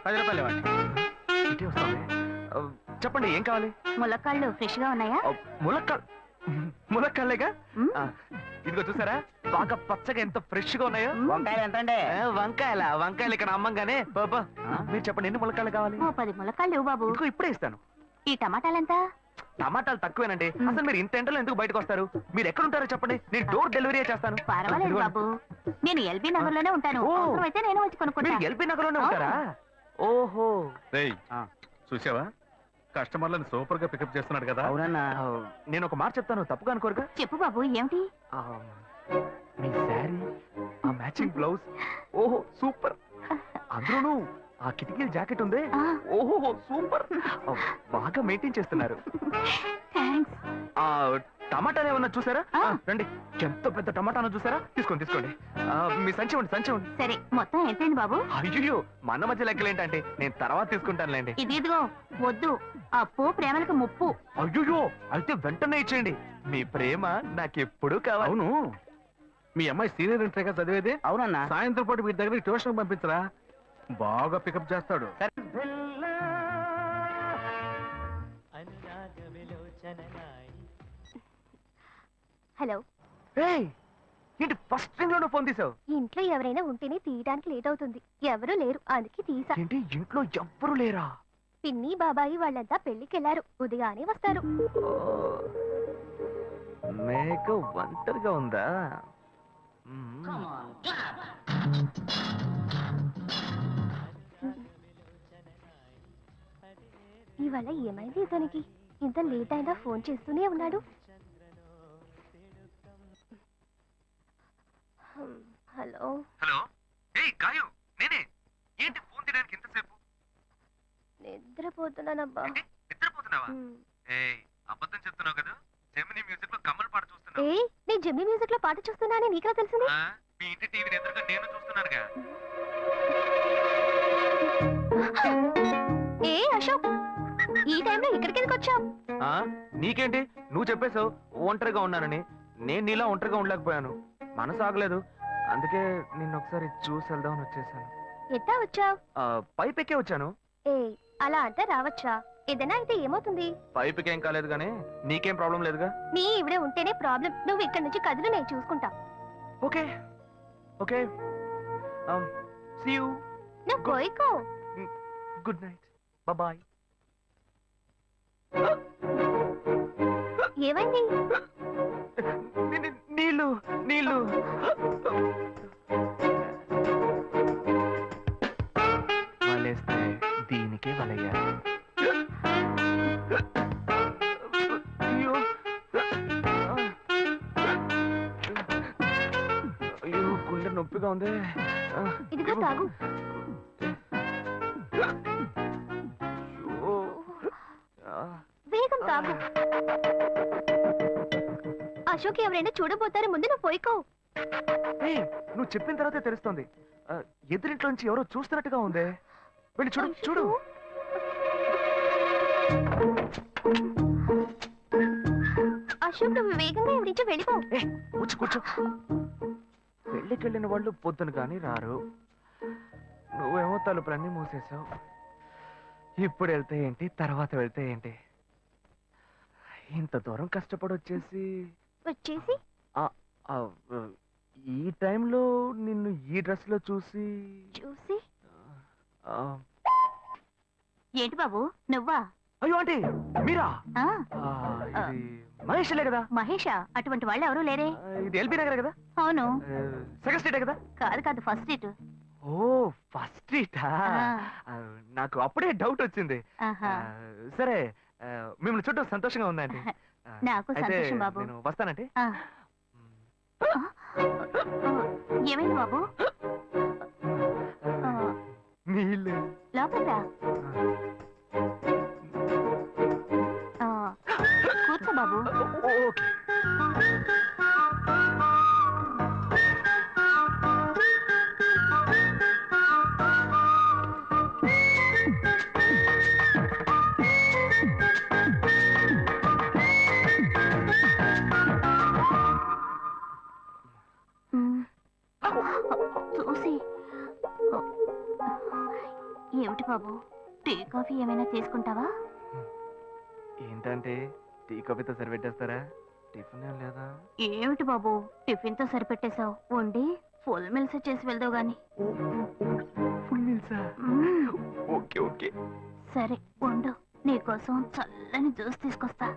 10 రూపాయలు ఇవ్వండి. ఇటే వస్తుంది. చెప్పండి ఏం కావాలి? ములక్కాళ్ళు ఫ్రెష్ గా ఉన్నాయా? ములక్కాళ్ళేగా. ఇదిగో చూసారా బాగా పచ్చగా ఎంత ఫ్రెష్ గా ఉన్నాయో. వంకాయలు ఎంత అండి? వంకాయలు ఇక్కడ అమ్మంగానే. బాబా మీరు చెప్పండి ఎన్ని ములక్కాళ్ళు కావాలి? 10 ములక్కాళ్ళు ఇవ్వు బాబు. ఇదిగో ఇప్పుడే ఇస్తాను. ఈ టమాటాలెంత? టమాటాలు తక్కువేనండి. అసలు మీరు ఇంత ఎండలో ఎందుకు బయటకు వస్తారు? మీరు ఎక్కడ ఉంటారో చెప్పండి, నేను డోర్ డెలివరీ చేస్తాను. పర్వాలేదు బాబు, నేను ఎల్బీ నగర్ లోనే ఉంటాను. అయితే నేను వచ్చి కొనుక్కుంటా. ఎల్బీ నగర్ లోనే ఉంటారా? ఓహో. చూసావా కస్టమర్లను సూపర్ గా పికప్ చేస్తున్నాడు కదా. అవునన్నా. నేను ఒక మాట చెప్తాను, తప్పుగా అనుకోరుగా? చెప్పు బాబు, ఏమిటి? మీ శారీ, ఆ మ్యాచింగ్ బ్లౌజ్, ఓహో సూపర్. అందులోనూ ఆ కిటికీల జాకెట్ ఉంది, ఓహో సూపర్. బాగా మెయింటైన్ చేస్తున్నారు. టమాటాలు ఏమన్నా చూసారా? రండి, ఎంత పెద్ద టమాటాను చూసారా? తీసుకోండి. మీ సంచి ఉండి. సరే, మొత్తం ఎంతైంది బాబు? అయ్యో మన మధ్య లెక్కలు ఏంటంటే నేను తర్వాత తీసుకుంటానులేండి. ఇదిగో వద్దు, అప్పు ప్రేమలకు ముప్పు. అయ్యో అయితే వెంటనే ఇచ్చేయండి. మీ ప్రేమ నాకెప్పుడు కావాలి. అవును, మీ అమ్మాయి సీనియర్ ఇంటర్గా చదివేది. అవునన్నా. సాయంత్రం పాటు వీటి దగ్గర ట్యూషన్ పంపించరా, బాగా పికప్ చేస్తాడు. హలో. ఏంటి ఫస్ట్ రింగ్ లోనే ఫోన్ తీసావు? ఇంట్లో ఎవరైనా ఉంటేనే తీయడానికి లేట్ అవుతుంది. ఎవరూ లేరు, అందుకే తీసా. ఏంటి ఇంట్లో ఎవ్వరు లేరా? పిన్ని బాబాయి వాళ్ళంతా పెళ్లికెళ్లారు, ఉదయానే వస్తారు. మేక ఒంటరిగా ఉందా? ఇవాళ ఏమైంది ఇతనికి? ఇంత లేట్ అయినా ఫోన్ చేస్తూనే ఉన్నాడు. హలో. గాయు నేనే. ఏంటి ఫోన్ తీయడానికి ఎంతసేపు? నిద్రపోతున్నానబ్బా. నిద్రపోతున్నావా? అబద్ధం చెప్తున్నావు కదా. జెమినీ మ్యూజిక్ లో కమల్ పాట చూస్తున్నా. నేను జెమినీ మ్యూజిక్ లో పాట చూస్తున్నా అని నీకెలా తెలిసింది? మీ ఇంటి టీవీని ఎదురుగా నేను చూస్తున్నానుగా. అశోక్, ఈ టైంలో ఇక్కడికి ఎందుకు వచ్చావు? నీకేంటి, నువ్వు చెప్పేశావు ఒంటరిగా ఉన్నానని. నేను నీలా ఒంటరిగా ఉండలేకపోయాను, మనసు ఆగలేదు. అందుకే నిన్ను ఒకసారి చూసి వెళ్దామని వచ్చేసాను. ఎట్టా వచ్చావు? పైపెక్కే వచ్చాను. అలా అంటే రావచ్చా? ఏదైనా అయితే ఏమవుతుంది? పైపుకేం కాలేదు కానీ నీకేం ప్రాబ్లం లేదుగా. నీ ఇవిడే ఉంటేనే ప్రాబ్లం. నువ్వు ఇక్కడ నుంచి కదులు, నేను చూసుకుంటా. Okay okay. See you. నువ్వు కోయికో. Good night, bye. ఏమైంది? నీళ్ళు. వలేస్తే దీనికే వలయ్యారు. అయ్యో గుండె నొప్పిగా ఉంది. ఇదిగో తాగు. వేగం తాగు. అశోక్ ఎవరైనా చూడబోతారు, ముందు నువ్వు పోయికో. నువ్వు చెప్పిన తర్వాతే తెలుస్తోంది. ఎదురింట్లో నుంచి ఎవరో చూస్తున్నట్టుగా ఉంది. వెళ్ళి చూడు. అశోక్, నువ్వు వేగంగా ఎవరి నుంచి వెళ్ళిపో. కూర్చో. పెళ్ళికెళ్ళిన వాళ్ళు పొద్దున కానీ రారు. నువ్వేమో తలుపులన్నీ మూసేశావు. ఇప్పుడు వెళ్తే ఏంటి, తర్వాత వెళ్తే ఏంటి? ఇంత దూరం కష్టపడి వచ్చేసి ఈ టైంలో నిన్ను ఈ డ్రెస్ లో చూసి ఏంటి బాబు నువ్వా? అయ్యో అంటే మీరా? మహేష్లే కదా. మహేషా? అటువంటి వాళ్ళు ఎవరూ లేరే. ఇది ఎల్బీ నగర్ కదా? అవును. సెకండ్ స్ట్రీట్ కదా? కాదు, ఫస్ట్ స్ట్రీట్. ఓ ఫస్ట్ స్ట్రీటా? నాకు అప్పుడే డౌట్ వచ్చింది. సరే, మిమ్మల్ని చుట్టూ సంతోషంగా ఉందండి. నాకు సంతోషం బాబు. నేను వస్తానండి. ఏమైంది బాబు? నీళ్ళు. లోపలికి రా. కూర్చో బాబు. ఓకే. చూసి ఏమిటి బాబు, టీ కాఫీ ఏమైనా తీసుకుంటావా? ఏంటంటే టీ కాఫీతో సరిపెట్టేస్తారా? టిఫిన్ ఏం లేదా? ఏమిటి బాబు, టిఫిన్ తో సరిపెట్టేశావు, వండి ఫుల్ మిల్స్ చేసి వెళ్దావు గాని. ఫుల్ మీల్సా? మ్మ్. Okay okay. సరే వండు, నీకోసం చల్లని జ్యూస్ తీసుకొస్తా.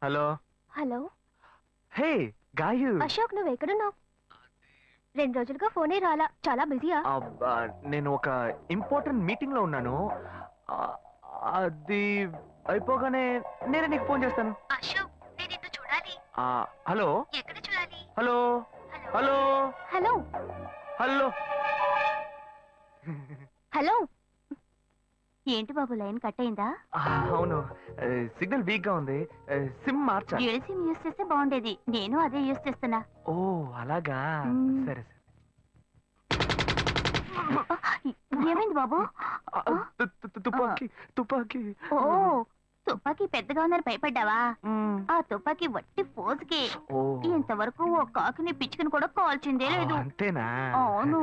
Hello. Hello hey Gayu. Ashok, నువ్వు ఎక్కడున్నావు? 2 రోజులుగా ఫోనే రాలా, చాలా బిజీయా? అబ్బా, నేను ఒక ఇంపార్టెంట్ మీటింగ్ లో ఉన్నాను. ఆ, అది అయిపోగానే నేనే నీకు ఫోన్ చేస్తాను. అశోక్, నేను నిన్ను చూడాలి. హలో. ఎక్కడ చూడాలి? Hello hello hello hello. Hello. ఏంటి బాబు, లైన్ కట్ అయిందా? అవును, సిగ్నల్ వీక్ గా ఉంది. సిమ్ మార్చా. డ్యూయల్ సిమ్ యూస్ చేస్తే బాగుండేది, నేను అదే యూస్ చేస్తున్నా. ఓ అలాగా. మ్మ్. సరే సరే. ఏమైంది బాబు? తుపాకీ తుపాకీ. ఓ, తుపాకీ పెద్దగా ఉందని భయపడ్డావా? మ్మ్. ఆ తుపాకీ వట్టి ఫోజుకే. ఓ ఇంతవరకు ఓ కాకిని పిచ్చుకుని కూడా కాల్చిందే లేదు. అంతేనా? అవును.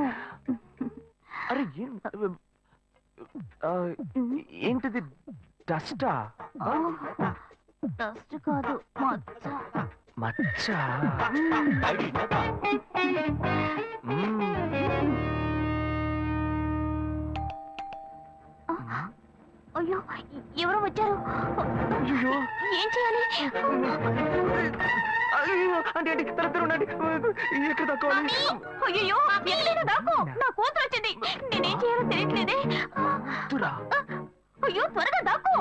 అరే ఏంటిది? డస్టా? డస్ట్ కాదు, మచ్చ. మచ్చ. అయ్యో, ఎవరో వచ్చారు. ఏం చేయాలి? అంటే ఎక్కడ తక్కువాలి? అయ్యో, ఎక్కడైనా దాక్కో, నా కూతురు వచ్చింది. నేనేం చేయాలో తెలియట్లేదే. అయ్యో, త్వరగా దాక్కో.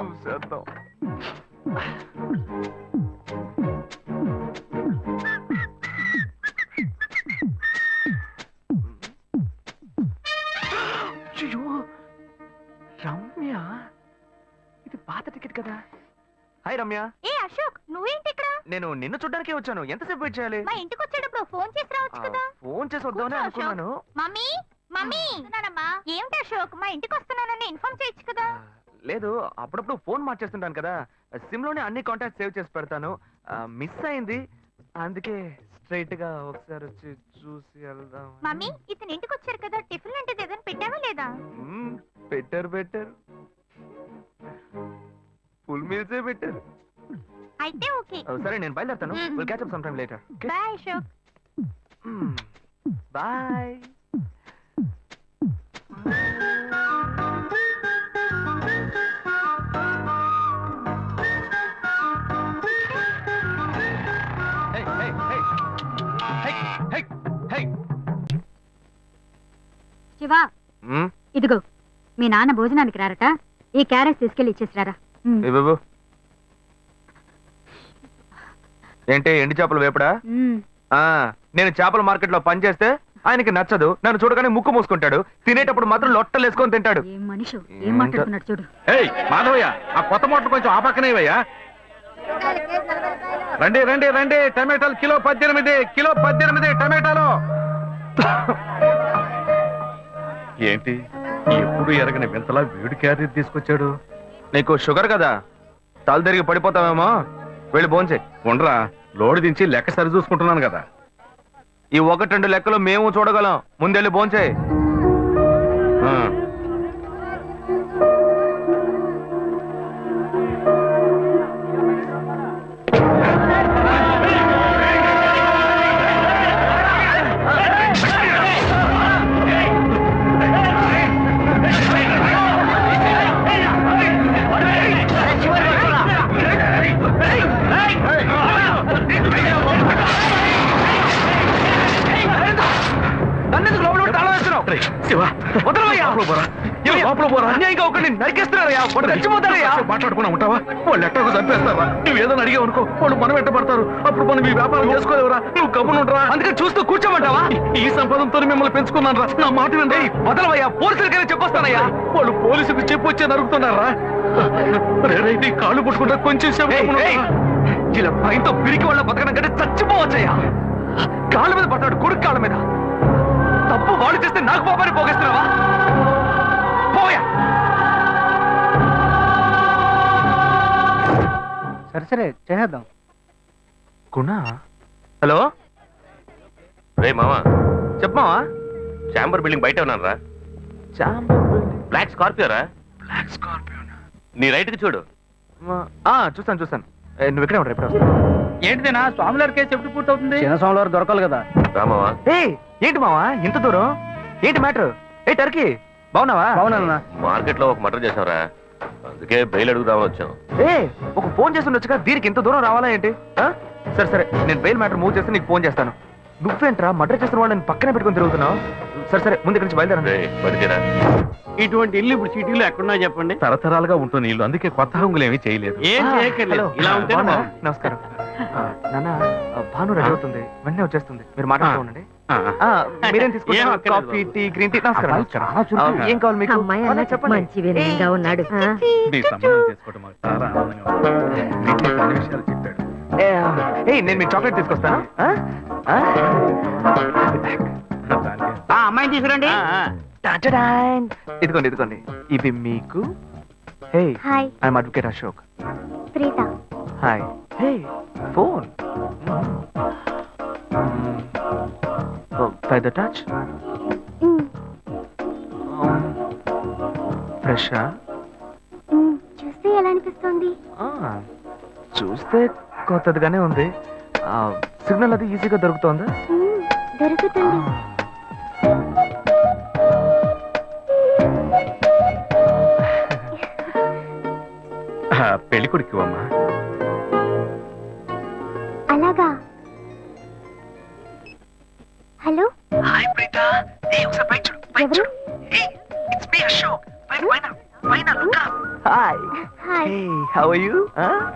రమ్య, ఇది పాత టికెట్ కదా. హాయ్ రమ్య. ఏ అశోక్, నువ్వేంటి ఇక్కడ? నేను నిన్ను చూడ్డానికే వచ్చాను. ఎంతసేపు వెయిట్ చేయాలి? మా ఇంటికి వచ్చేటప్పుడు ఫోన్ చేసి రావచ్చు కదా. ఫోన్ చేసి వద్దామని కూర్చో, అనుకున్నాను. మమ్మీ మమ్మీ, ఏమిటి అశోక్, మా ఇంటికి వస్తున్నానని ఇన్ఫార్మ్ చేయొచ్చు కదా. లేదు, అప్పుడప్పుడు ఫోన్ మార్చేస్తుంటాను కదా. సిమ్ లోనే అన్ని కాంటాక్ట్ సేవ్ చేసి పెడతాను. మిస్ అయింది, అందుకే స్ట్రైట్ గా ఒకసారి వచ్చి చూసి వెళ్దాం. మమ్మీ, ఇతను ఇంటికి వచ్చారు కదా, టిఫిన్ లాంటిది ఏదైనా పెట్టావా లేదా? పెట్టారు పెట్టారు, ఫుల్ మీల్సే పెట్టారు. అయితే ఓకే. సరే, నేను బయలుదేరుతాను. Will catch up some time later. Bye Ashok. Bye. Shiva, ఇదిగో మీ నాన్న భోజనానికి రారట, ఈ క్యారెట్ తీసుకెళ్లి ఇచ్చేసిరారా. ఏంటి ఎండి చేపలు వేపడా? నేను చేపల మార్కెట్ లో పనిచేస్తే ఆయనకి నచ్చదు. నన్ను చూడగానే ముక్కు మూసుకుంటాడు. తినేటప్పుడు మాత్రం లొట్టలు వేసుకొని తింటాడు. ఏం మనిషి, ఏం మాట్లాడుతున్నాడు చూడు. ఏయ్ మాధవయ్య, ఆ కొత్త మోటార్ కొంచెం ఆ పక్కనేవయ్యా. రండి రండి రండి, టమాటాలు కిలో 18, కిలో 18 టమాటాలు. ఏంటి ఎప్పుడు ఎరగని వింతలా వేడి క్యారీ తీసుకొచ్చాడు? నీకు షుగర్ కదా, తల తిరిగి పడిపోతావేమో. వెళ్ళి భోంచే. ఉండరా, లోడు దించి లెక్క సరి చూసుకుంటున్నాను కదా. ఈ 1-2 లెక్కలు మేము చూడగలం. ముందెళ్ళి భోంచే. మాట్లాడుకున్నా ఉంటావా? వాళ్ళు ఎట్టకు చంపేస్తారా? నువ్వు ఏదైనా అడిగావు అనుకో, వాళ్ళు మనం ఎట్టబడతారు. అప్పుడు మనం ఈ వ్యాపారం చేసుకోలేవురా. నువ్వు గమ్మునుంటరా. అందుకే చూస్తూ కూర్చోమంటావా? ఈ సంపాదనతో మిమ్మల్ని పెంచుకున్నాను రా. నా మాట వినండి. వదలవయ్యా, పోలీసులకైనా చెప్పొస్తానయ్యా. వాళ్ళు పోలీసులకు చెప్పొచ్చే నరుగుతున్నారా? నీ కాళ్ళు పుట్టుకుంటా కొంచెం సేపు ఇలా భయంతో పిరికి వాళ్ళ బతకడం కంటే చచ్చిపోవచ్చయ్యా. కాళ్ళ మీద పడతాడు, కొడుకు కాళ్ళ మీద. తప్పు వాళ్ళు చేస్తే నాకు పాపాన్ని పోగేస్తున్నావా? పోయా. సరే సరే చేసేద్దాం. గుణ హలో రే మామా చెప్పమావా చాంబర్ బిల్డింగ్ బయట ఉన్నాను రా. బ్లాక్ స్కార్పియో రా. నీ రైట్ కి చూడు. చూస్తాను చూస్తాను నువ్వు ఇక్కడే ఉంటావు ఎప్పుడు వస్తావు ఏంటిదేనా స్వామివారి కేసు ఎప్పుడు పూర్తవుతుంది? చిన్న స్వామివారు దొరకాలి కదా. రా మామా. ఏంటి మావా ఇంత దూరం ఏంటి మ్యాటర్ ఏ టర్కీ బాగున్నావా అవునన్నా. మార్కెట్ లో ఒక మర్డర్ చేసావురా, అందుకే బెయిల్ అడుగుదామని వచ్చాం. ఒక ఫోన్ చేసి ఉండొచ్చుగా దీనికి ఇంత దూరం రావాలా ఏంటి సరే సరే నేను బెయిల్ మ్యాటర్ మూవ్ చేస్తే నీకు ఫోన్ చేస్తాను. నువ్వేంట్రా మర్డర్ చేస్తున్న వాళ్ళని పక్కనే పెట్టుకుని తిరుగుతున్నావు. సరే సరే ముందు ఇక్కడి నుంచి బయలుదేరండి. రే బడితేరా. ఇటువంటి ఇల్లు ఇప్పుడు సిటీలో ఎక్కడున్నా చెప్పండి. తరతరాలుగా ఉంటుంది ఇల్లు, అందుకే కొత్త హంగులు ఏమీ చేయలేదు. ఏం చేయక్కర్లేదు. ఇలా ఉంటే బాగున్నారా? నమస్కారం నాన్న భాను రెడీ అవుతుంది వెంటనే వచ్చేస్తుంది మీరు మాట్లాడుతూ ఉండండి. మీరేం ఏం తీసుకుంటారు అక్కర్లేదు కాఫీ టీ గ్రీన్ టీ నమస్కారం నమస్కారం. ఏం కావాలి మీకు అమ్మాయి అన్న చెప్పండి మంచి వినయంగా ఉన్నాడు మీ సంబంధం చేసుకోవడం మాకు చాలా ఆనందంగా ఉంది. మీకు అన్ని విషయాలు చెప్పాడు. నేను మీకు చాక్లెట్ తీసుకొస్తాను అమ్మాయిని తీసుకురండి. ఇదిగోండి ఇదిగోండి ఇది మీకు. Hey hi I'm advocate Ashok. Preetha. Hi hey phone by the touch ఫ్రెషా చూస్తే ఎలా అనిపిస్తుంది? చూస్తే కొత్తదిగానే ఉంది. సిగ్నల్ అది ఈజీగా దొరుకుతోందా? దొరుకుతుంది. పెళ్లి కొడుకు అమ్మా. అలాగా. హలో హాయ్ ప్రీత ఒకసారి పైకి చూడు పైకి ఎవరు? చూడు. ఇట్స్ మీ అశోక్ పైన పైన look up. Hi hi. Hey how are you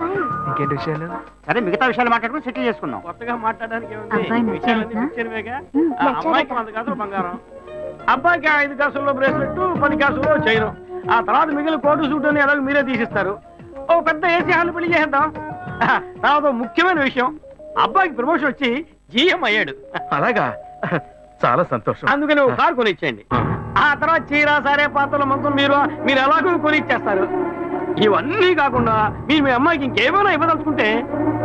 fine. ఇంకేంటి విషయాలు? సరే మిగతా విషయాలు మాట్లాడుకుని సెటిల్ చేసుకుందాం. కొత్తగా మాట్లాడడానికి అబ్బాయి నచ్చాడా? అమ్మాయికి 100 కాసులు బంగారం, అబ్బాయికి 5 కాసుల్లో బ్రేస్లెట్ 10 కాసుల్లో చైన్. ఆ తర్వాత మిగిలిన కోటు సూట్ అని ఎలాగో మీరే తీసిస్తారు. ఓ పెద్ద ఏసీ హాల్ పెళ్లి చేద్దాం. తర్వాత ఓ ముఖ్యమైన విషయం, అబ్బాయికి ప్రమోషన్ వచ్చి జీఎం అయ్యాడు. అలాగా చాలా సంతోషం. అందుకని ఒక కారు కొనిచ్చేయండి. ఆ తర్వాత చీర సరే పాత్రల మొత్తం మీరు ఎలాగో కొనిచ్చేస్తారు. ఇవన్నీ కాకుండా మీరు మీ అమ్మాయికి ఇంకేమైనా ఇవ్వదలుచుకుంటే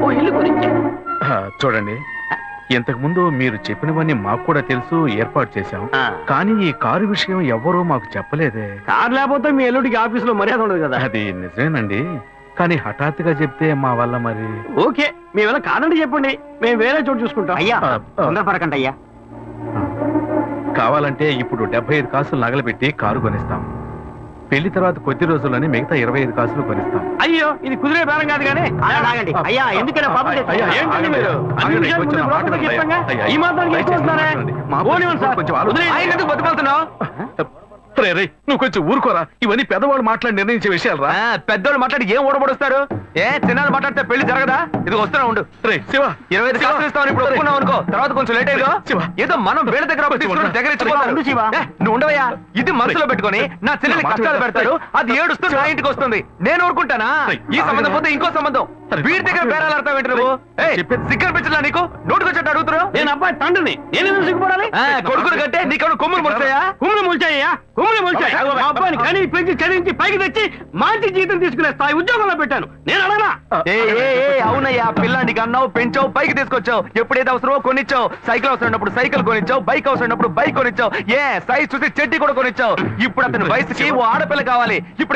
ఓ ఇల్లు కొనిచ్చేయండి. చూడండి ఇంతకు ముందు మీరు చెప్పినవన్నీ మాకు కూడా తెలుసు, ఏర్పాటు చేశాం. కానీ ఈ కారు విషయం ఎవ్వరూ మాకు చెప్పలేదే. కారు లేకపోతే మీ ఎల్లుడికి ఆఫీసులో మర్యాద ఉండదు కదా. అది నిజమేనండి, కానీ హఠాత్తుగా చెప్తే మా వల్ల మరి. ఓకే మేము ఎలా కాదండి చెప్పండి, మేము వేరే చోటు చూసుకుంటాం. అయ్యా తొందరపడకండి అయ్యా. కావాలంటే ఇప్పుడు 75 కాసులు నగలబెట్టి కారు కొనిస్తాం. పెళ్లి తర్వాత కొద్ది రోజుల్లోనే మిగతా 25 కాసులు కొనిస్తాం. అయ్యో ఇది కుదిరే బేరం కాదు కానీ ఆగండి. అయ్యా ఎందుకైనా పాపం చేస్తారు? అయ్యా, ఏంటండి ఆగండి. మీరు? అన్ని ఆగండి, విషయాలు కొంచెం ముందు మాట బ్రోకర్కి వినండి. చెప్తాంగా? అయ్యా, ఈ మాత్రానికి దయచేసి ఎక్కువ వస్తున్నారే? మాట్లాడండి. మా పోనివ్వండి సార్. కొంచెం ఆలోచించండి. వదిలేయండి. ఆయన ఎందుకు బతుకుతున్నావు? రే రే, నువ్వు కొంచెం ఊరుకోరా. ఇవన్నీ పెద్దవాళ్ళు మాట్లాడి నిర్ణయించే విషయాలు రా. పెద్దోళ్ళు మాట్లాడి ఏం ఓడబడుస్తారు? చిన్నాళ్ళు మాట్లాడితే పెళ్లి జరగదా? ఇది వస్తున్నా ఉండు. రే శివ, 25 కాసులు ఇస్తామని ఇప్పుడు ఒప్పుకున్నావు అనుకో, తర్వాత కొంచెం లేట్ అయ్యో శివ. ఏదో మనం వేరే దగ్గర దగ్గర ఉండు శివ. నువ్వు ఉండవయ్యా. ఇది మనసులో పెట్టుకొని నా చెల్లెలు కష్టాలు పెడతారు, అది ఏడుస్తూ నా ఇంటికి వస్తుంది, నేను ఊరుకుంటానా? ఈ సంబంధం పోతే ఇంకో సంబంధం. వీడి దగ్గర బేరాలు ఆడతావు ఏంటి నువ్వు? సిగ్గర్ పిచ్చలా నీకు? నోటుకొచ్చేట్టు అడుగుతున్నావు? నేను అబ్బాయి తండ్రిని, నేను ఎందుకు సిగ్గుపడాలి? కొడుకుని కంటే నీకు కొమ్ములు ముడతాయా? కుమ్ములు ముల్చాయ్యా, కుమ్ములు ముల్చాయి. మా అబ్బాయిని కని పెంచి చదివించి పైకి తెచ్చి మంచి జీతం తీసుకునే స్థాయి ఉద్యోగంలో పెట్టాను. నేను అడగనా? అవునయ్యా, పిల్లానికి అన్నావు, పెంచావు, పైకి తీసుకొచ్చావు. ఎప్పుడైతే అవసరమో కొనిచ్చావు. సైకిల్ అవసరం ఉన్నప్పుడు సైకిల్ కొనిచ్చావు, బైక్ అవసరం ఉన్నప్పుడు బైక్ కొనిచ్చావు. సైజ్ చూసి చెడ్డీ కూడా కొనిచ్చావు. ఇప్పుడు అతని వయసుకి ఓ ఆడపిల్ల కావాలి. ఇప్పుడు